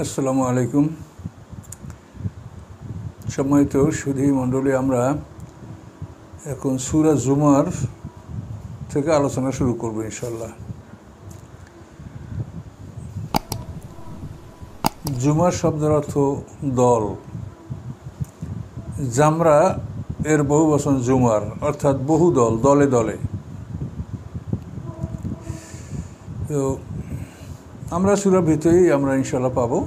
আসসালামু আলাইকুম। সম্মানিত সুধী মণ্ডলী, আমরা এখন সূরা জুমার থেকে আলোচনা শুরু করব ইনশাল্লাহ। জুমার শব্দের অর্থ দল। জামরা এর বহু বচন জুমার, অর্থাৎ বহু দল, দলে দলে। তো আমরা সূরার ভিতরেই আমরা ইনশাল্লাহ পাবো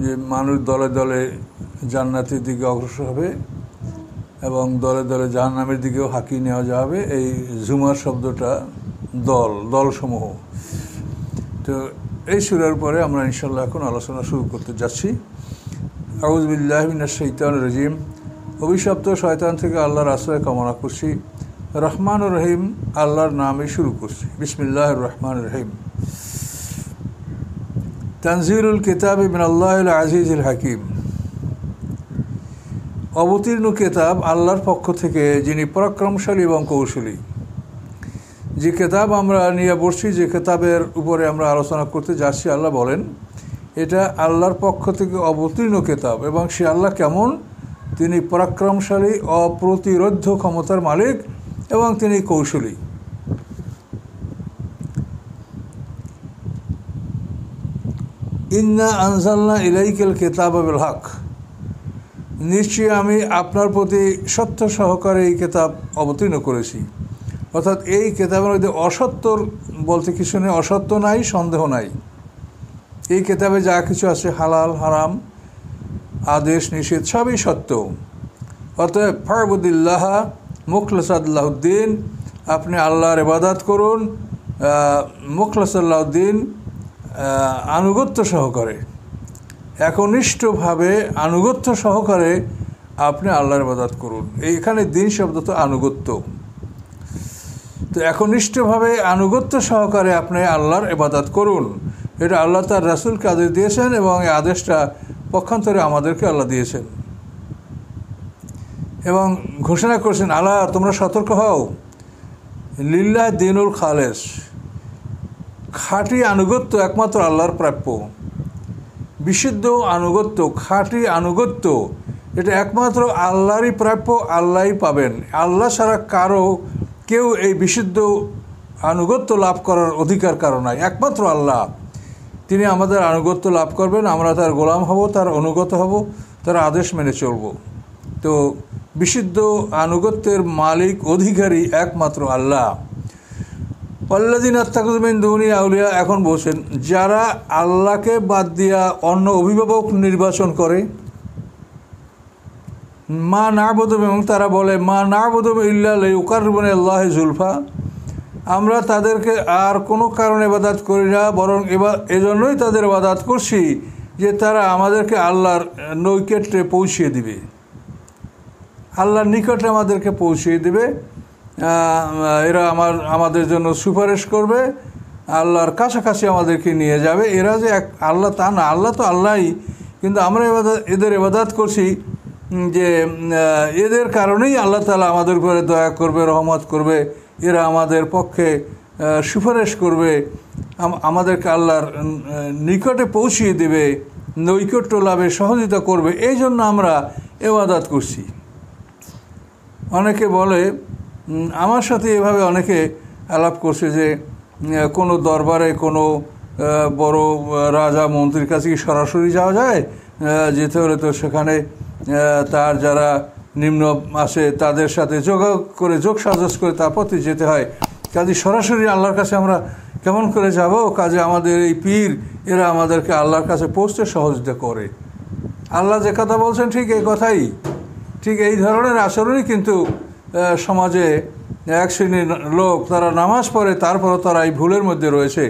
যে মানুষ দলে দলে জান্নাতের দিকে অগ্রসর হবে এবং দলে দলে জাহান্নামের দিকেও হাঁকিয়ে নেওয়া যাবে। এই জুমার শব্দটা দল, দলসমূহ। তো এই সূরার পরে আমরা ইনশাল্লাহ এখন আলোচনা শুরু করতে যাচ্ছি। আউযু বিল্লাহি মিনাশ শাইতানির রাজিম। অভিশপ্ত শয়তান থেকে আল্লাহর আশ্রয় কামনা করছি। রহমান ও রহিম আল্লাহর নামে শুরু করছি। বিসমিল্লাহির রহমানির রহিম। তানজিলুল কিতাব মিনাল্লাহিল আজিজিল হাকিম। অবতীর্ণ কিতাব আল্লাহর পক্ষ থেকে, যিনি পরাক্রমশালী এবং কৌশলী। যে কিতাব আমরা নিয়ে বসছি, যে কিতাবের উপরে আমরা আলোচনা করতে যাচ্ছি, আল্লাহ বলেন এটা আল্লাহর পক্ষ থেকে অবতীর্ণ কিতাব এবং সে আল্লাহ কেমন? তিনি পরাক্রমশালী, অপ্রতিরোধ্য ক্ষমতার মালিক এবং তিনি কৌশলী। ইন্না আনজালনা ইলাইকাল কিতাবা বিল হক। নিশ্চয়ই আমি আপনার প্রতি সত্য সহকারে এই কিতাব অবতীর্ণ করেছি। অর্থাৎ এই কিতাবের মধ্যে অসত্যর বলতে কিছু নেই, অসত্য নাই, সন্দেহ নাই। এই কিতাবে যা কিছু আছে, হালাল হারাম, আদেশ নিষেধ, সবই সত্য। অতএব ফারবুদিল্লাহ মুখলাসাল্লাহুদ্দিন, আপনি আল্লাহর ইবাদত করুন মুখলাসাল্লাহুদ্দিন, আনুগত্য সহকারে, একনিষ্ঠভাবে আনুগত্য সহকারে আপনি আল্লাহর ইবাদত করুন। এইখানে দিন শব্দ তো আনুগত্য। তো একনিষ্ঠভাবে আনুগত্য সহকারে আপনি আল্লাহর ইবাদত করুন। এটা আল্লাহ তার রাসূলকে আদেশ দিয়েছেন এবং এই আদেশটা পক্ষান্তরে আমাদেরকে আল্লাহ দিয়েছেন এবং ঘোষণা করেছেন, আল্লাহ তোমরা সতর্ক হও। লিল্লাহ দীনুল খালেস, খাঁটি আনুগত্য একমাত্র আল্লাহর প্রাপ্য। বিশুদ্ধ আনুগত্য, খাঁটি আনুগত্য, এটা একমাত্র আল্লাহরই প্রাপ্য, আল্লাহই পাবেন। আল্লাহ ছাড়া কেউ এই বিশুদ্ধ আনুগত্য লাভ করার অধিকার কারো নাই। একমাত্র আল্লাহ, তিনি আমাদের আনুগত্য লাভ করবেন, আমরা তার গোলাম হব, তার অনুগত হব, তার আদেশ মেনে চলব। তো বিশুদ্ধ আনুগত্যের মালিক, অধিকারী একমাত্র আল্লাহ। আল্লাযীনা ইত্তাখাযু মিন দুনিহি আউলিয়া, এখন বলছেন যারা আল্লাহকে বাদ দিয়া অন্য অভিভাবক নির্বাচন করে, মা না'বুদুহুম, এবং তারা বলে মা না'বুদুহুম ইল্লা লিয়ুকাররিবুনা ইলাল্লাহি যুলফা, আমরা তাদেরকে আর কোনো কারণে ইবাদত করি না, বরং এজন্যই তাদের ইবাদত করছি যে তারা আমাদেরকে আল্লাহর নৈকট্যে পৌঁছিয়ে দিবে, আল্লাহর নিকটে আমাদেরকে পৌঁছিয়ে দিবে। এরা আমাদের জন্য সুপারিশ করবে, আল্লাহর কাছাকাছি আমাদেরকে নিয়ে যাবে। এরা যে এক আল্লাহ তা না, আল্লাহ তো আল্লাহই, কিন্তু আমরা এদের ইবাদত করছি যে এদের কারণেই আল্লাহ তাআলা আমাদের উপরে দয়া করবে, রহমত করবে, এরা আমাদের পক্ষে সুপারিশ করবে, আমাদেরকে আল্লাহর নিকটে পৌঁছিয়ে দেবে, নৈকট্য লাভে সহযোগিতা করবে। এই জন্য আমরা ইবাদত করছি। অনেকে বলে, আমার সাথে এভাবে অনেকে আলাপ করছে যে কোনো দরবারে কোনো বড় রাজা মন্ত্রীর কাছে কি সরাসরি যাওয়া যায়? যেতে হলে তো সেখানে তার যারা নিম্ন আছে তাদের সাথে যোগ সাজস করে তারপর যেতে হয়। কাজে সরাসরি আল্লাহর কাছে আমরা কেমন করে যাব? কাজে আমাদের এই পীর এরা আমাদেরকে আল্লাহর কাছে পৌঁছতে সহযোগিতা করে। আল্লাহ যে কথা বলছেন ঠিক এই কথাই, ঠিক এই ধরনের আচরণই কিন্তু সমাজে এক শ্রেণীর লোক, তারা নামাজ পড়ে তারপরও তারা এই ভুলের মধ্যে রয়েছে।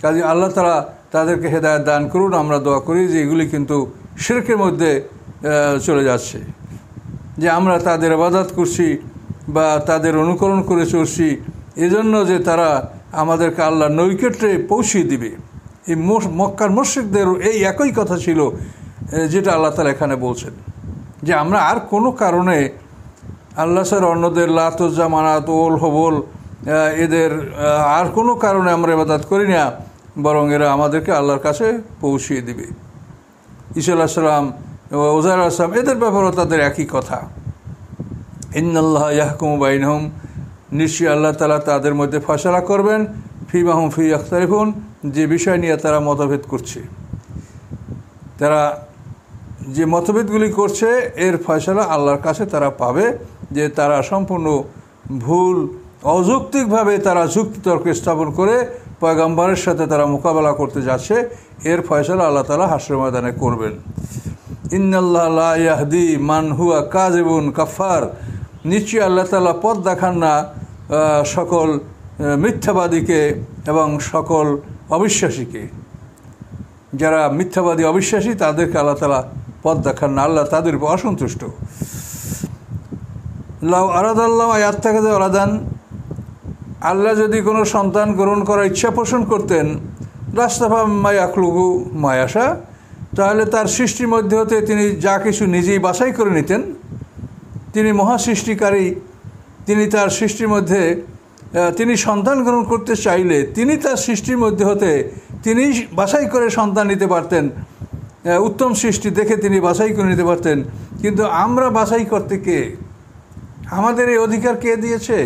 কাজে আল্লাহ তাআলা তাদেরকে হেদায়েত দান করুন। আমরা দোয়া করি যে এগুলি কিন্তু শিরকের মধ্যে চলে যাচ্ছে, যে আমরা তাদের ইবাদত করছি বা তাদের অনুকরণ করে চলছি এজন্য যে তারা আমাদেরকে আল্লাহর নৈকট্যে পৌঁছিয়ে দিবে। এই মক্কার মুশরিকদের এই একই কথা ছিল যেটা আল্লাহ তাআলা এখানে বলছেন, যে আমরা আর কোনো কারণে আল্লাহ ছাড়া অন্যদের লাত, উজ্জা, মানাত, ওল, হবল এদের আর কোনো কারণে আমরা ইবাদত করি না, বরং এরা আমাদেরকে আল্লাহর কাছে পৌঁছিয়ে দিবে। ঈসা আলাইহিস সালাম, উযাইর আলাইহিস সালাম, এদের ব্যাপারেও তাদের একই কথা। ইন্নাল্লাহ ইয়াহকুমু বাইনহুম, নিশ্চয়ই আল্লাহ তাআলা তাদের মধ্যে ফয়সালা করবেন, ফীমা হুম ফীহি ইয়াখতালিফুন, যে বিষয় নিয়ে তারা মতভেদ করছে। তারা যে মতভেদগুলি করছে এর ফয়সালা আল্লাহর কাছে তারা পাবে, যে তারা সম্পূর্ণ ভুল, অযৌক্তিকভাবে তারা যুক্তিতর্ক স্থাপন করে পয়গম্বরের সাথে তারা মোকাবেলা করতে যাচ্ছে, এর ফয়সালা আল্লাহ তাআলা হাশরের ময়দানে করবেন। ইন্নাল্লাহ লা ইয়াহদি মান হুয়া কাযিবুন কাফার, নিশ্চয়ই আল্লাহ তাআলা পথ দেখান না সকল মিথ্যাবাদীকে এবং সকল অবিশ্বাসীকে। যারা মিথ্যাবাদী অবিশ্বাসী তাদেরকে আল্লাহ তাআলা পথ দেখান না, আল্লাহ তাদের উপর অসন্তুষ্ট। লাউ আরাদাল্লাহু আয়াত্তাখাযা ওয়ালাদান, আল্লাহ যদি কোনো সন্তান গ্রহণ করার ইচ্ছা পোষণ করতেন, রাস্তাফা মা ইয়াখলুকু মা ইয়াশা, তাহলে তার সৃষ্টির মধ্যে হতে তিনি যা কিছু নিজেই বাছাই করে নিতেন। তিনি মহা সৃষ্টিকারী, তিনি তার সৃষ্টির মধ্যে তিনি সন্তান গ্রহণ করতে চাইলে তিনি তার সৃষ্টির মধ্যে হতে তিনি বাছাই করে সন্তান নিতে পারতেন, উত্তম সৃষ্টি দেখে তিনি বাছাই করে নিতে পারতেন। কিন্তু আমরা বাছাই করতে কে? আমাদের এই অধিকার কে দিয়েছে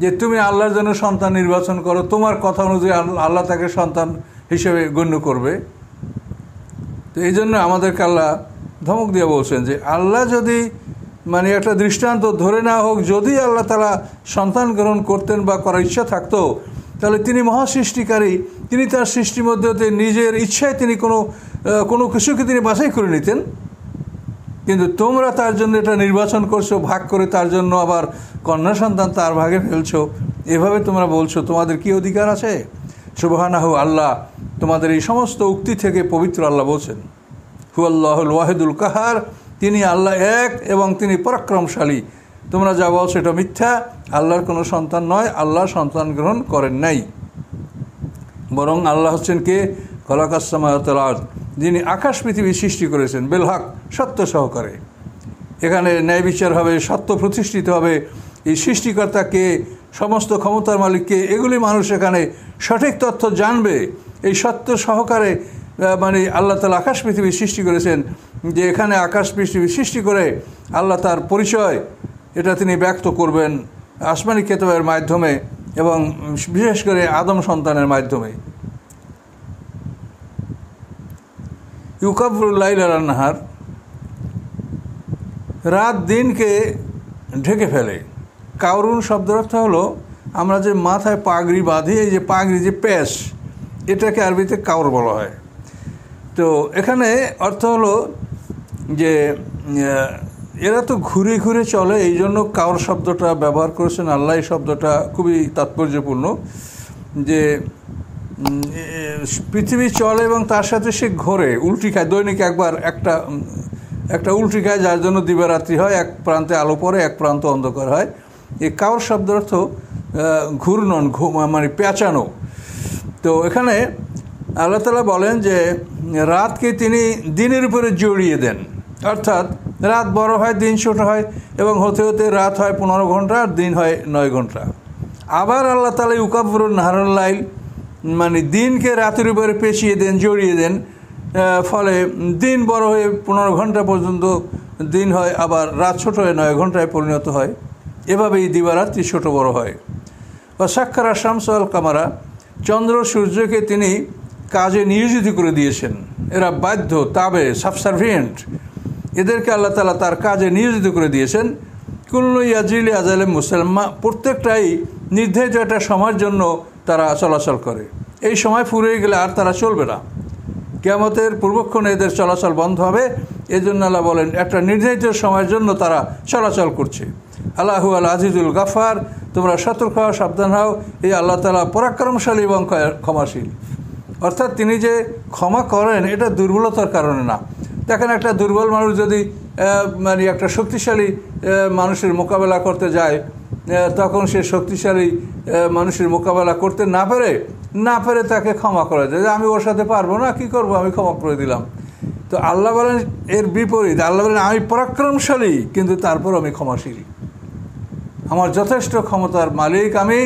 যে তুমি আল্লাহর জন্য সন্তান নির্বাচন করো, তোমার কথা অনুযায়ী আল্লাহ তাকে সন্তান হিসেবে গণ্য করবে? তো এই জন্য আমাদেরকে আল্লাহ ধমক দিয়ে বলছেন যে আল্লাহ যদি মানে একটা দৃষ্টান্ত ধরে না হোক, যদি আল্লাহ তাআলা সন্তান গ্রহণ করতেন বা করার ইচ্ছা থাকতো, তাহলে তিনি মহা সৃষ্টিকারী, তিনি তার সৃষ্টির মধ্যে হতে নিজের ইচ্ছায় তিনি কোনো কিছুকে তিনি বাছাই করে নিতেন। কিন্তু তোমরা তার জন্য এটা নির্বাচন করছো, ভাগ করে তার জন্য আবার কন্যা সন্তান তার ভাগে ফেলছো, এভাবে তোমরা বলছো, তোমাদের কি অধিকার আছে? সুবহানাহু, আল্লাহ তোমাদের এই সমস্ত উক্তি থেকে পবিত্র। আল্লাহ বলছেন হুয়াল্লাহুল ওয়াহিদুল কাহার, তিনি আল্লাহ এক এবং তিনি পরাক্রমশালী। তোমরা যা বলছো এটা মিথ্যা, আল্লাহর কোনো সন্তান নয়, আল্লাহ সন্তান গ্রহণ করেন নাই। বরং আল্লাহ হচ্ছেন কে? খলাকাস সামাওয়াতি ওয়াল আরদ, যিনি আকাশ পৃথিবী সৃষ্টি করেছেন বিল হক, সত্য সহকারে। এখানে ন্যায় বিচার হবে, সত্য প্রতিষ্ঠিত হবে। এই সৃষ্টিকর্তাকে, সমস্ত ক্ষমতার মালিককে, এগুলি মানুষ এখানে সঠিক তথ্য জানবে। এই সত্য সহকারে মানে আল্লাহ তাআলা আকাশ পৃথিবী সৃষ্টি করেছেন, যে এখানে আকাশ পৃথিবী সৃষ্টি করে আল্লাহ তার পরিচয় এটা তিনি ব্যক্ত করবেন আসমানি কেতাবের মাধ্যমে এবং বিশেষ করে আদম সন্তানের মাধ্যমে। ইউকাব্বিরুল লাইলা আলান নাহার, রাত দিনকে ঢেকে ফেলে। কাউরুন শব্দের অর্থ হলো আমরা যে মাথায় পাগড়ি বাঁধি, এই যে পাগড়ি যে প্যাচ, এটাকে আরবিতে কাউর বলা হয়। তো এখানে অর্থ হলো যে এরা তো ঘুরে ঘুরে চলে, এই জন্য কাউর শব্দটা ব্যবহার করেছেন আল্লাহ। এই শব্দটা খুবই তাৎপর্যপূর্ণ, যে পৃথিবী চলে এবং তার সাথে সে ঘোরে, উল্টি খায়, দৈনিক একবার একটা উল্টি খায়, যার জন্য দিবারাত্রি হয়, এক প্রান্তে আলো পড়ে, এক প্রান্ত অন্ধকার হয়। এই কাউর শব্দের অর্থ ঘূর্ণন, মানে পেঁচানো। তো এখানে আল্লাহ তাআলা বলেন যে রাতকে তিনি দিনের উপরে জড়িয়ে দেন, অর্থাৎ রাত বড় হয়, দিন ছোট হয়, এবং হতে হতে রাত হয় 15 ঘন্টা আর দিন হয় 9 ঘন্টা। আবার আল্লাহ তাআলা ইউকাব্বিরুন নাহারাল লাইল, মানে দিনকে রাতের উপরে পেঁচিয়ে দেন, জড়িয়ে দেন, ফলে দিন বড় হয়ে 15 ঘন্টা পর্যন্ত দিন হয়, আবার রাত ছোট হয়ে 9 ঘন্টায় পরিণত হয়। এভাবেই দিবারাত্রি ছোট বড় হয়। বা সাক্ষারা শামস আল কামারা, চন্দ্র সূর্যকে তিনি কাজে নিয়োজিত করে দিয়েছেন। এরা বাধ্য, তাবে, সাবসার্ভিয়েন্ট, এদেরকে আল্লাহ তাআলা তার কাজে নিয়োজিত করে দিয়েছেন। কুল্লু ইয়াজরিলি আজালে মুসাল্মা, প্রত্যেকটাই নির্ধারিত একটা সময়ের জন্য তারা চলাচল করে। এই সময় ফুরিয়ে গেলে আর তারা চলবে না, কিয়ামতের পূর্বক্ষণে এদের চলাচল বন্ধ হবে। এই জন্য আল্লাহ বলেন একটা নির্ধারিত সময়ের জন্য তারা চলাচল করছে। আল্লাহু আল আজিজুল গাফার, তোমরা সতর্ক হও, সাবধান হও, এই আল্লাহ তাআলা পরাক্রমশালী এবং ক্ষমাশীল। অর্থাৎ তিনি যে ক্ষমা করেন এটা দুর্বলতার কারণে না। দেখেন একটা দুর্বল মানুষ যদি মানে একটা শক্তিশালী মানুষের মোকাবেলা করতে যায়, তখন সে শক্তিশালী মানুষের মোকাবেলা করতে না পারে তাকে ক্ষমা করে দেয়, যে আমি ওর সাথে পারবো না, কি করব, আমি ক্ষমা করে দিলাম। তো আল্লাহ বলেন এর বিপরীত, আল্লাহ বলেন আমি পরাক্রমশালী কিন্তু তারপর আমি ক্ষমাশীল, আমার যথেষ্ট ক্ষমতার মালিক আমি,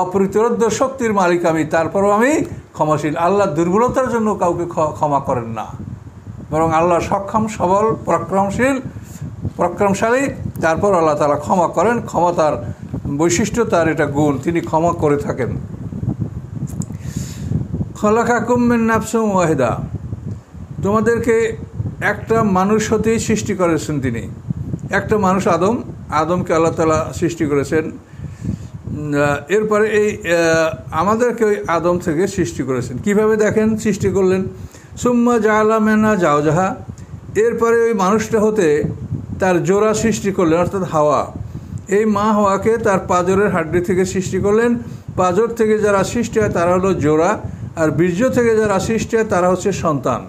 অপ্রতিরোধ্য শক্তির মালিক আমি, তারপরও আমি ক্ষমাশীল। আল্লাহ দুর্বলতার জন্য কাউকে ক্ষমা করেন না। বরং আল্লাহ সক্ষম, সবল, পরাক্রমশালী। তারপর আল্লাহ তাআলা ক্ষমা করেন, ক্ষমতার বৈশিষ্ট্য, তার এটা গুণ, তিনি ক্ষমা করে থাকেন। খলাকাকুম মিন নাফসিন ওয়াহিদা, তোমাদেরকে একটা মানুষ হতেই সৃষ্টি করেছেন তিনি। একটা মানুষ আদমকে আল্লাহ তাআলা সৃষ্টি করেছেন। এরপরে এই আমাদেরকে ওই আদম থেকে সৃষ্টি করেছেন। কিভাবে দেখেন সৃষ্টি করলেন? সুম্মা জাআলা মিনহা যাওজাহা, এরপরে ওই মানুষটা হতে তার জোড়া সৃষ্টি করলেন, অর্থাৎ হাওয়া। এই মা হাওয়াকে তার পাঁজরের হাড্ডি থেকে সৃষ্টি করলেন। পাঁজর থেকে যারা সৃষ্টি হয় তারা হলো জোড়া, আর বীর্য থেকে যারা সৃষ্টি হয় তারা হচ্ছে সন্তান।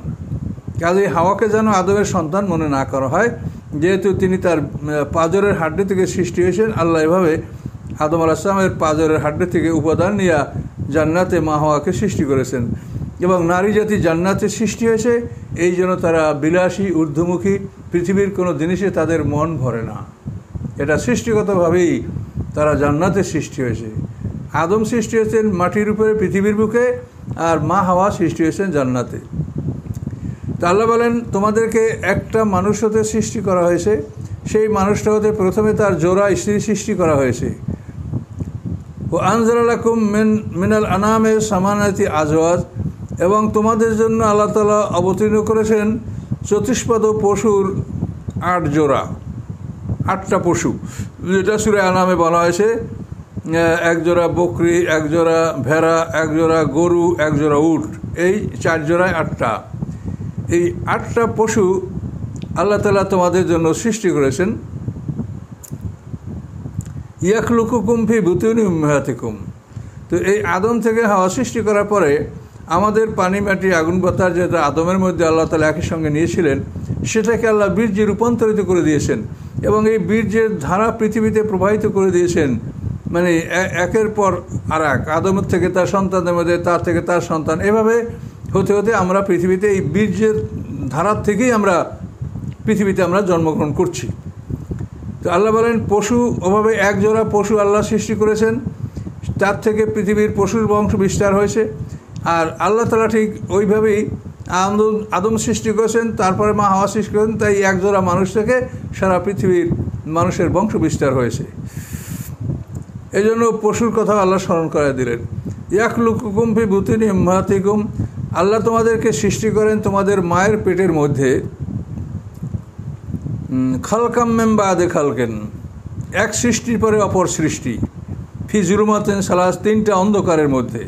কাজে হাওয়াকে যেন আদমের সন্তান মনে না করা হয়, যেহেতু তিনি তার পাঁজরের হাড্ডি থেকে সৃষ্টি হয়েছেন। আল্লাহ এভাবে আদম আলাইহিস সালামের পাঁজরের হাড্ডি থেকে উপাদান নিয়ে জান্নাতে মা হাওয়াকে সৃষ্টি করেছেন। এবং নারী জাতি জান্নাতে সৃষ্টি হয়েছে এই জন্য তারা বিলাসী, ঊর্ধ্বমুখী, পৃথিবীর কোনো জিনিসে তাদের মন ভরে না। এটা সৃষ্টিগতভাবেই তারা জান্নাতে সৃষ্টি হয়েছে। আদম সৃষ্টি হয়েছেন মাটির উপরে, পৃথিবীর বুকে, আর মা হাওয়া সৃষ্টি হয়েছেন জান্নাতে। তা আল্লাহ বলেন, তোমাদেরকে একটা মানুষ হতে সৃষ্টি করা হয়েছে, সেই মানুষটা হতে প্রথমে তার জোড়া স্ত্রী সৃষ্টি করা হয়েছে। ও আনজালা লাকুম মিনাল আনামে সামানাতি আজওয়াজ, এবং তোমাদের জন্য আল্লাহ তাআলা অবতীর্ণ করেছেন চতুষ্পদ পশুর 8 জোড়া, 8টা পশু, যেটা সূরা আনামে বলা হয়েছে। 1 জোড়া বকরি, 1 জোড়া ভেড়া, 1 জোড়া গরু, 1 জোড়া উট, এই 4 জোড়ায় 8টা। এই 8টা পশু আল্লাহ তাআলা তোমাদের জন্য সৃষ্টি করেছেন। ইয়াখলুকুকুম ফি বুতুনি উম্মাহাতিকুম, তো এই আদম থেকে হাওয়া সৃষ্টি করার পরে আমাদের পানি, মাটি, আগুন, বাতাস যেটা আদমের মধ্যে আল্লাহ তাআলা একই সঙ্গে নিয়েছিলেন, সেটাকে আল্লাহ বীর্যে রূপান্তরিত করে দিয়েছেন এবং এই বীর্যের ধারা পৃথিবীতে প্রবাহিত করে দিয়েছেন। মানে একের পর আর এক, আদমের থেকে তার সন্তানদের মধ্যে, তার থেকে তার সন্তান, এভাবে হতে হতে আমরা পৃথিবীতে এই বীর্যের ধারার থেকেই আমরা পৃথিবীতে আমরা জন্মগ্রহণ করছি। তো আল্লাহ বলেন, পশু ওভাবে 1 জোড়া পশু আল্লাহ সৃষ্টি করেছেন, তার থেকে পৃথিবীর পশুর বংশ বিস্তার হয়েছে। আর আল্লাহ তাআলা ঠিক ওইভাবেই আদম সৃষ্টি করেছেন, তারপরে মা হাওয়া সৃষ্টি করেছেন, তাই 1 জোড়া মানুষ থেকে সারা পৃথিবীর মানুষের বংশ বিস্তার হয়েছে। এই জন্য পশুর কথা আল্লাহ স্মরণ করে দিলেন। ইয়াখলুকুকুম ফি বুতুনি উম্মাহাতিকুম, আল্লাহ তোমাদেরকে সৃষ্টি করেন তোমাদের মায়ের পেটের মধ্যে। খালকাম মিন বাদি খালকিন, এক সৃষ্টির পরে অপর সৃষ্টি। ফি জুলুমাতিন সালাস, 3টা অন্ধকারের মধ্যে।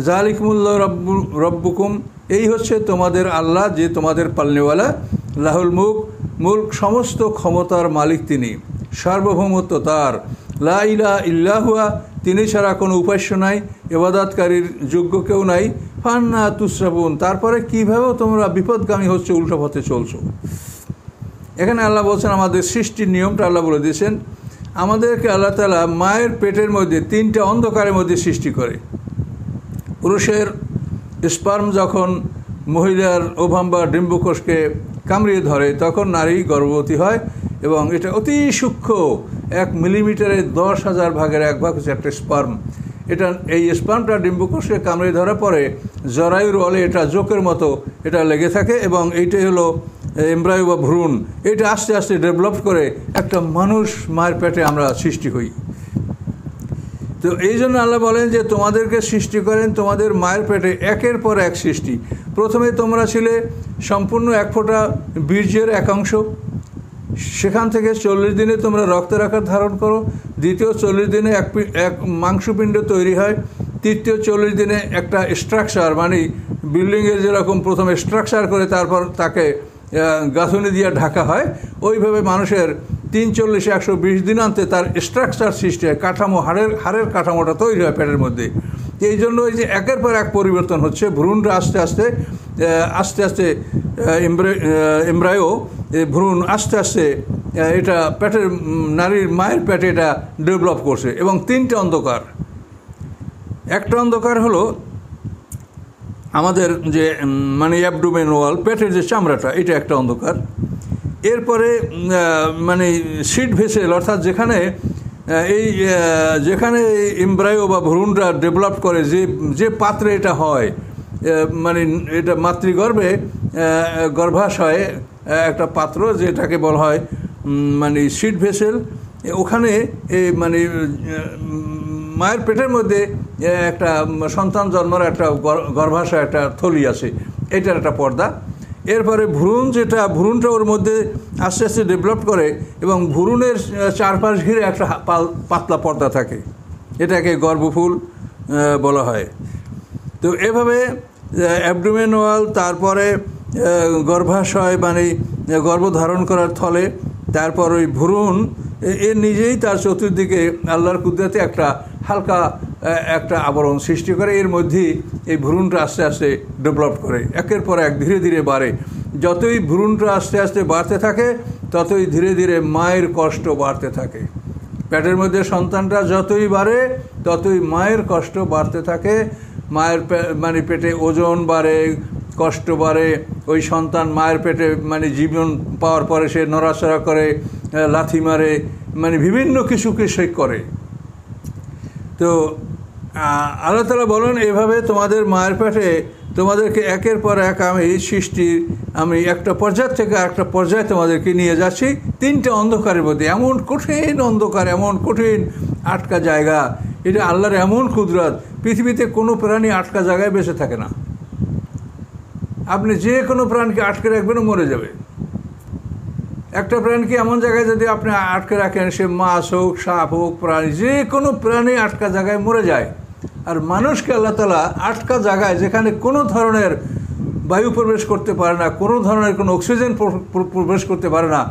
জালিকুমুল্লাহু রব্বুকুম, এই হচ্ছে তোমাদের আল্লাহ, যে তোমাদের পালনেওয়ালা। লাহুল মুলক, সমস্ত ক্ষমতার মালিক তিনি, সার্বভৌমত্ব তার। লা ইলাহা ইল্লা হুয়া, তিনি ছাড়া কোনো উপাস্য নাই, ইবাদতকারীর যোগ্য কেউ নাই। ফান্না তুসরাফুন, তারপরে কীভাবে তোমরা বিপদগামী হচ্ছে, উল্টো পথে চলছো। এখানে আল্লাহ বলছেন, আমাদের সৃষ্টির নিয়মটা আল্লাহ বলে দিয়েছেন। আমাদেরকে আল্লাহ তাআলা মায়ের পেটের মধ্যে 3টা অন্ধকারের মধ্যে সৃষ্টি করে। পুরুষের স্পার্ম যখন মহিলার ওভাম বা ডিম্বকোষকে কামড়িয়ে ধরে, তখন নারী গর্ভবতী হয় এবং এটা অতি সূক্ষ্ম, 1 মিলিমিটারে 10,000 ভাগের 1 ভাগ হচ্ছে একটা স্পার্ম। এটা এই স্পার্মটা ডিম্বকোষকে কামড়িয়ে ধরার পরে জরায়ুর ওয়ালে এটা জোকের মতো এটা লেগে থাকে এবং এইটাই হলো এমব্রায়ো বা ভ্রূণ। এটা আস্তে আস্তে ডেভেলপ করে একটা মানুষ মায়ের পেটে আমরা সৃষ্টি হই। তো এই জন্য আল্লাহ বলেন যে তোমাদেরকে সৃষ্টি করেন তোমাদের মায়ের পেটে একের পর এক সৃষ্টি। প্রথমে তোমরা ছিলে সম্পূর্ণ 1 ফোঁটা বীর্যের 1 অংশ, সেখান থেকে 40 দিনে তোমরা রক্তের আকার ধারণ করো। দ্বিতীয় 40 দিনে এক মাংসপিণ্ড তৈরি হয়। তৃতীয় 40 দিনে একটা স্ট্রাকচার, মানে বিল্ডিংয়ের যেরকম প্রথমে স্ট্রাকচার করে তারপর তাকে গাঁথুনি দিয়ে ঢাকা হয়, ওইভাবে মানুষের 340-120 দিনান্তে তার স্ট্রাকচার সৃষ্টি হয়, কাঠামো, হাড়ের কাঠামোটা তৈরি হয় পেটের মধ্যে। এই জন্য এই যে একের পর এক পরিবর্তন হচ্ছে, ভ্রূণরা আস্তে আস্তে এমব্রায়ো ভ্রূণ আস্তে আস্তে এটা পেটের নারীর মায়ের পেটে এটা ডেভেলপ করছে। এবং 3টে অন্ধকার, একটা অন্ধকার হলো আমাদের যে মানে অ্যাবডোমেন ওয়াল, পেটের যে চামড়াটা, এটা একটা অন্ধকার। এরপরে মানে সিড ভেসেল, অর্থাৎ যেখানে এমব্রায়ো বা ভ্রূণটা ডেভেলপ করে, যে পাত্রে এটা হয়, মানে এটা মাতৃগর্ভে গর্ভাশয়ে একটা পাত্র, যেটাকে বলা হয় মানে সিড ভেসেল, ওখানে মানে মায়ের পেটের মধ্যে একটা সন্তান জন্মার একটা গর্ভাশয় একটা থলি আছে, এটার একটা পর্দা। এরপরে ভ্রূণ, যেটা ভ্রূণটা ওর মধ্যে আস্তে আস্তে ডেভেলপ করে এবং ভ্রূণের চারপাশ ঘিরে একটা পাতলা পর্দা থাকে, এটাকে গর্ভফুল বলা হয়। তো এভাবে অ্যাবডোমেন ওয়াল, তারপরে গর্ভাশয় মানে গর্ভধারণ করার থলে, তারপর ওই ভ্রূণ এর নিজেই তার চতুর্দিকে আল্লাহর কুদরতে একটা হালকা একটা আবরণ সৃষ্টি করে, এর মধ্যেই এই ভ্রূণটা আস্তে আস্তে ডেভেলপ করে, একের পর এক ধীরে ধীরে বাড়ে। যতই ভ্রূণটা আস্তে আস্তে বাড়তে থাকে ততই ধীরে ধীরে মায়ের কষ্ট বাড়তে থাকে। পেটের মধ্যে সন্তানটা যতই বাড়ে ততই মায়ের কষ্ট বাড়তে থাকে। মায়ের মানে পেটে ওজন বাড়ে, কষ্ট বাড়ে। ওই সন্তান মায়ের পেটে মানে জীবন পাওয়ার পরে সে নড়াচড়া করে, লাথি মারে, মানে বিভিন্ন কিছু সে করে। তো আল্লাহ তাআলা বলেন, এভাবে তোমাদের মায়ের পেটে তোমাদেরকে একের পর এক আমি একটা পর্যায় থেকে একটা পর্যায়ে তোমাদেরকে নিয়ে যাচ্ছি। তিনটে অন্ধকারের মধ্যে, এমন কঠিন অন্ধকার, এমন কঠিন আটকা জায়গা, এটা আল্লাহর এমন কুদরত। পৃথিবীতে কোনো প্রাণী আটকা জায়গায় বেঁচে থাকে না। আপনি যে কোনো প্রাণীকে আটকে রাখবেন মরে যাবে। একটা প্রাণীকে এমন জায়গায় যদি আপনি আটকে রাখেন, সে মাছ হোক, সাপ হোক, প্রাণী, যে কোনো প্রাণী আটকা জায়গায় মরে যায়। আর মানুষকে আল্লাহ তাআলা আটকা জায়গায়, যেখানে কোনো ধরনের বায়ু প্রবেশ করতে পারে না, কোনো ধরনের কোনো অক্সিজেন প্রবেশ করতে পারে না,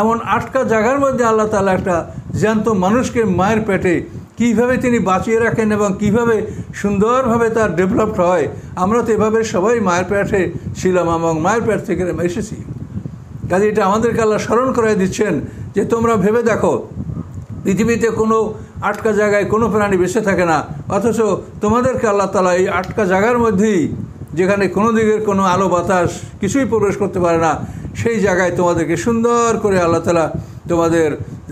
এমন আটকা জায়গার মধ্যে আল্লাহ তাআলা একটা জ্যান্ত মানুষকে মায়ের পেটে কীভাবে তিনি বাঁচিয়ে রাখেন এবং কীভাবে সুন্দরভাবে তার ডেভেলপড হয়। আমরা তো এভাবে সবাই মায়ের পেটে ছিলাম এবং মায়ের পেট থেকে এসেছি। কাজে এটা আমাদেরকে আল্লাহ স্মরণ করাই দিচ্ছেন যে তোমরা ভেবে দেখো, পৃথিবীতে কোনো আটকা জায়গায় কোনো প্রাণী বেঁচে থাকে না, অথচ তোমাদেরকে আল্লাহ তাআলা এই আটকা জায়গার মধ্যেই, যেখানে কোনো দিকের কোনো আলো বাতাস কিছুই প্রবেশ করতে পারে না, সেই জায়গায় তোমাদেরকে সুন্দর করে আল্লাহ তাআলা তোমাদের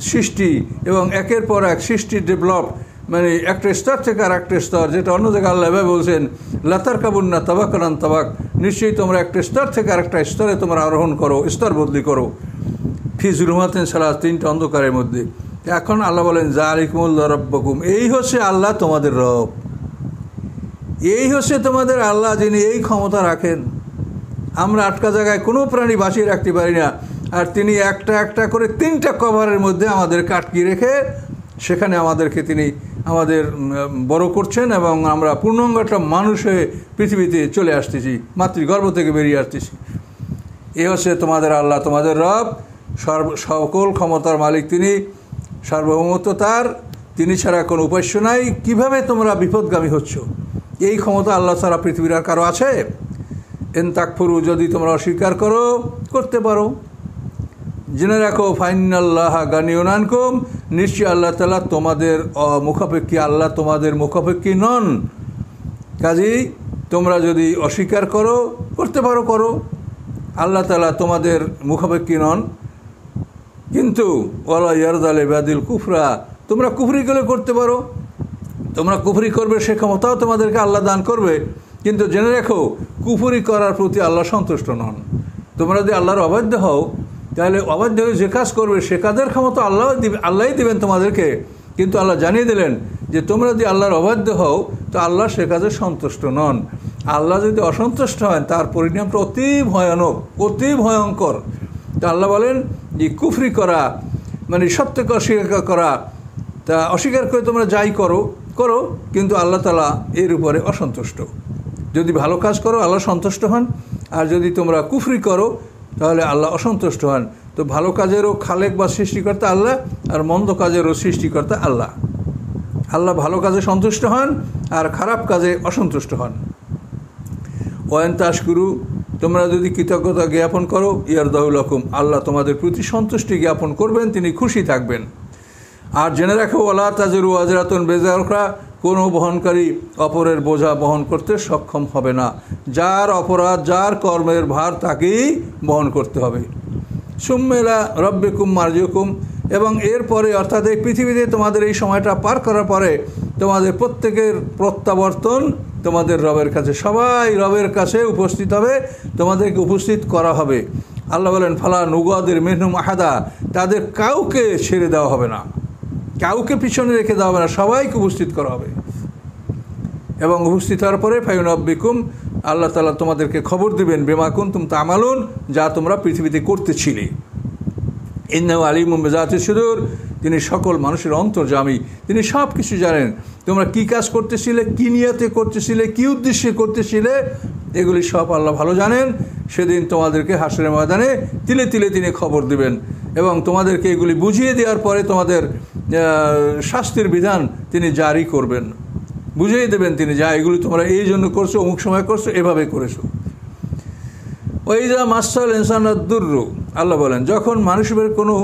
সৃষ্টি এবং একের পর এক সৃষ্টি ডেভেলপ, মানে একটা স্তর থেকে আর একটা স্তর, যেটা অন্য জায়গায় আল্লাহ এভাবে বলছেন, লাতার কাবুন্না তাবাকান তাবাক, নিশ্চয়ই তোমরা একটা স্তর থেকে আর একটা স্তরে তোমরা আরোহণ করো, স্তর বদলি করো। ফি জুলুমাতিন সালাস, তিনটা অন্ধকারের মধ্যে। এখন আল্লাহ বলেন, যালিকুমুল্লাহু রাব্বুকুম, এই হচ্ছে আল্লাহ তোমাদের রব, এই হচ্ছে তোমাদের আল্লাহ, যিনি এই ক্ষমতা রাখেন। আমরা আটকা জায়গায় কোনো প্রাণী বাঁচিয়ে রাখতে পারি না, আর তিনি একটা একটা করে তিনটা কভারের মধ্যে আমাদেরকে আটকিয়ে রেখে সেখানে আমাদেরকে তিনি আমাদের বড় করছেন এবং আমরা পূর্ণাঙ্গ একটা মানুষ হয়ে পৃথিবীতে চলে আসতেছি, মাতৃগর্ভ থেকে বেরিয়ে আসতেছি। এ হচ্ছে তোমাদের আল্লাহ, তোমাদের রব, সকল ক্ষমতার মালিক তিনি, সার্বভৌমত্ব তার, তিনি ছাড়া কোনো উপাস্য নাই। কিভাবে তোমরা বিপদগামী হচ্ছ? এই ক্ষমতা আল্লাহ ছাড়া পৃথিবীর আর কারো আছে? এন তাকফুরু, যদি তোমরা অস্বীকার করো, করতে পারো। জেনে রাখো, ফাইনাল্লাহ গানিয়ুন আনকুম, নিশ্চয়ই আল্লাহ তাআলা তোমাদের মুখাপেক্ষী, আল্লাহ তোমাদের মুখাপেক্ষী নন। কাজেই তোমরা যদি অস্বীকার করো, করতে পারো, করো, আল্লাহ তাআলা তোমাদের মুখাপেক্ষী নন। কিন্তু ওয়ালা ইয়ারদা লিবাদিল কুফরা, তোমরা কুফরি করতে পারো, তোমরা কুফরি করবে সে ক্ষমতাও তোমাদেরকে আল্লাহ দান করবে। কিন্তু জেনে রাখো, কুফরি করার প্রতি আল্লাহ সন্তুষ্ট নন। তোমরা যদি আল্লাহর অবাধ্য হও, তাহলে অবাধ্য হয়ে যে কাজ করবে সে কাজের ক্ষমতা আল্লাহই দিবেন তোমাদেরকে। কিন্তু আল্লাহ জানিয়ে দিলেন যে তোমরা যদি আল্লাহর অবাধ্য হও, তো আল্লাহ সে কাজে সন্তুষ্ট নন। আল্লাহ যদি অসন্তুষ্ট হন, তার পরিণামটা অতি ভয়ানক, অতি ভয়ঙ্কর। তা আল্লাহ বলেন যে কুফরি করা মানে সত্যকে অস্বীকার করা, তা অস্বীকার করে তোমরা যাই করো করো, কিন্তু আল্লাহ তাআলা এর উপরে অসন্তুষ্ট। যদি ভালো কাজ করো আল্লাহ সন্তুষ্ট হন, আর যদি তোমরা কুফরি করো তাহলে আল্লাহ অসন্তুষ্ট হন। তো ভালো কাজেরও খালেক বা সৃষ্টিকর্তা আল্লাহ, আর মন্দ কাজেরও সৃষ্টিকর্তা আল্লাহ। আল্লাহ ভালো কাজে সন্তুষ্ট হন আর খারাপ কাজে অসন্তুষ্ট হন। ওয়ান তাশকুরু, তোমরা যদি কৃতজ্ঞতা জ্ঞাপন করো, ইয়ারদাহু লাকুম, আল্লাহ তোমাদের প্রতি সন্তুষ্টি জ্ঞাপন করবেন, তিনি খুশি থাকবেন। আর জেনে রাখো, ওয়ালা তাজিরু ওয়াজরাতুন বিজরা উখরা, কোনো বহনকারী অপরের বোঝা বহন করতে সক্ষম হবে না। যার অপরাধ, যার কর্মের ভার তাকেই বহন করতে হবে। সুম্মেলা রব্বিকুম মারজিউকুম, এবং এরপরে অর্থাৎ এই পৃথিবীতে তোমাদের এই সময়টা পার করার পরে তোমাদের প্রত্যেকের প্রত্যাবর্তন তোমাদের রবের কাছে, সবাই রবের কাছে উপস্থিত হবে, তোমাদেরকে উপস্থিত করা হবে। আল্লাহ বলেন ফালা নুগাদের মিনহুম আহাদা, তাদের কাউকে ছেড়ে দেওয়া হবে না, কাউকে পিছনে রেখে দেওয়া হবে না, সবাইকে উপস্থিত করা হবে। এবং উপস্থিত হওয়ার পরে ফায়ুনাব্বিকুম, আল্লাহ তাআলা তোমাদেরকে খবর দিবেন বিমা কুনতুম তা'মালুন, যা তোমরা পৃথিবীতে করতেছিলে। ইন্নাহু আলিমুম বিযাতিস সুদূর, তিনি সকল মানুষের অন্তর্যামী, তিনি সব কিছু জানেন। তোমরা কি কাজ করতেছিলে, কি নিয়তে করতেছিলে, কি উদ্দেশ্যে করতেছিলে, এগুলি সব আল্লাহ ভালো জানেন। সেদিন তোমাদেরকে হাসরের ময়দানে তিলে তিলে তিনি খবর দিবেন এবং তোমাদেরকে এগুলি বুঝিয়ে দেওয়ার পরে তোমাদের শাস্তির বিধান তিনি জারি করবেন, বুঝিয়ে দেবেন তিনি, যা এগুলি তোমরা এই জন্য করছো, অমুক সময় করছো, এভাবে করেছো। ওয়াইযা মাসাল ইনসানাদ দুররু, আল্লাহ বলেন যখন মানুষের কোনো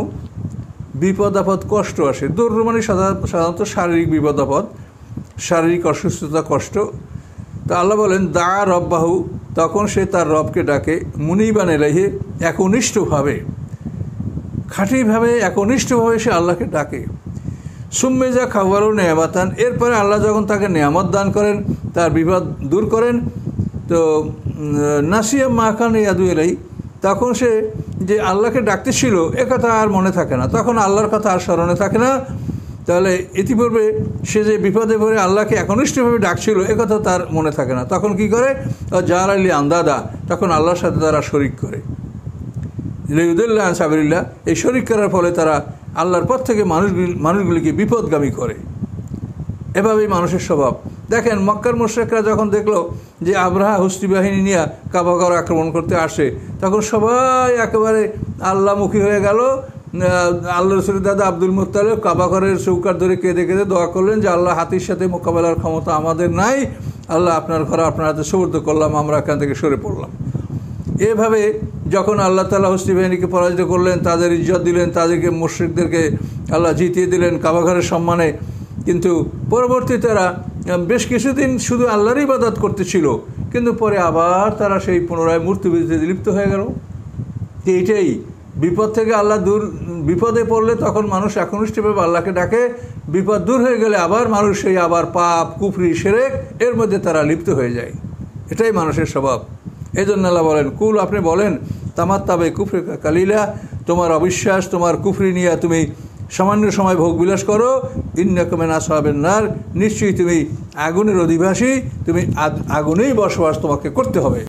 বিপদ আপদ কষ্ট আসে, দুররু মানে সাধারণত শারীরিক বিপদ আপদ, শারীরিক অসুস্থতা, কষ্ট, তো আল্লাহ বলেন দা রব্বাহু, তখন সে তার রবকে ডাকে, মুনিবান ইলাইহি, একনিষ্ঠভাবে, খাঁটিভাবে একনিষ্ঠভাবে সে আল্লাহকে ডাকে। সুম্মেজা খাবারও নেয়ামাতান, এরপরে আল্লাহ যখন তাকে নেয়ামত দান করেন, তার বিপদ দূর করেন, তো নাসিয়া মাখান ইয়াদু এলাই, তখন সে যে আল্লাহকে ডাকতেছিল এ কথা আর মনে থাকে না, তখন আল্লাহর কথা আর স্মরণে থাকে না। তাহলে ইতিপূর্বে সে যে বিপদে পড়ে আল্লাহকে একনিষ্ঠভাবে ডাকছিল এ কথা তার মনে থাকে না, তখন কি করে, যার আলী আন্দাদা, তখন আল্লাহর সাথে তারা শরিক করে। লিউদুল্লাহ সাবিরিল্লাহ, এই শরিক করার ফলে তারা আল্লাহর পথ থেকে মানুষগুলিকে বিপদগামী করে। এভাবেই মানুষের স্বভাব। দেখেন মক্কার মুশরিকরা যখন দেখলো যে আবরাহা হুস্তি বাহিনী নিয়ে কাবাঘর আক্রমণ করতে আসে, তখন সবাই একেবারে আল্লাহমুখী হয়ে গেল। আল্লাহ রসুলের দাদা আব্দুল মুত্তালিব কাবাঘরের চৌকার ধরে কেঁদে কেঁদে দোয়া করলেন যে আল্লাহ, হাতির সাথে মোকাবেলার ক্ষমতা আমাদের নাই, আল্লাহ আপনার ঘরে আপনার হাতে সুবর্দ করলাম, আমরা এখান থেকে সরে পড়লাম। এভাবে যখন আল্লাহ তাআলা হুস্তি বাহিনীকে পরাজিত করলেন, তাদের ইজ্জত দিলেন, তাদেরকে মুশরিকদেরকে আল্লাহ জিতিয়ে দিলেন কাবাঘরের সম্মানে, কিন্তু পরবর্তী তারা বেশ কিছুদিন শুধু আল্লাহর ইবাদত করতেছিল, কিন্তু পরে আবার তারা সেই পুনরায় মূর্তিপূজাতে লিপ্ত হয়ে গেল। এইটাই বিপদ থেকে আল্লাহ দূর, বিপদে পড়লে তখন মানুষ একনিষ্ঠভাবে আল্লাহকে ডাকে, বিপদ দূর হয়ে গেলে আবার মানুষ সেই আবার পাপ, কুফরি, শিরক এর মধ্যে তারা লিপ্ত হয়ে যায়। এটাই মানুষের স্বভাব। এই জন্য আল্লাহ বলেন কুল, আপনি বলেন তামাত্তাবে কুফরি কালিলা, তোমার অবিশ্বাস, তোমার কুফরি নিয়ে তুমি সামান্য সময় ভোগ বিলাস করো, ইন্নাকুম মিন আসহাবিন নার, নিশ্চয়ই তুমি আগুনের অধিবাসী, তুমি আগুনেই বসবাস তোমাকে করতে হবে।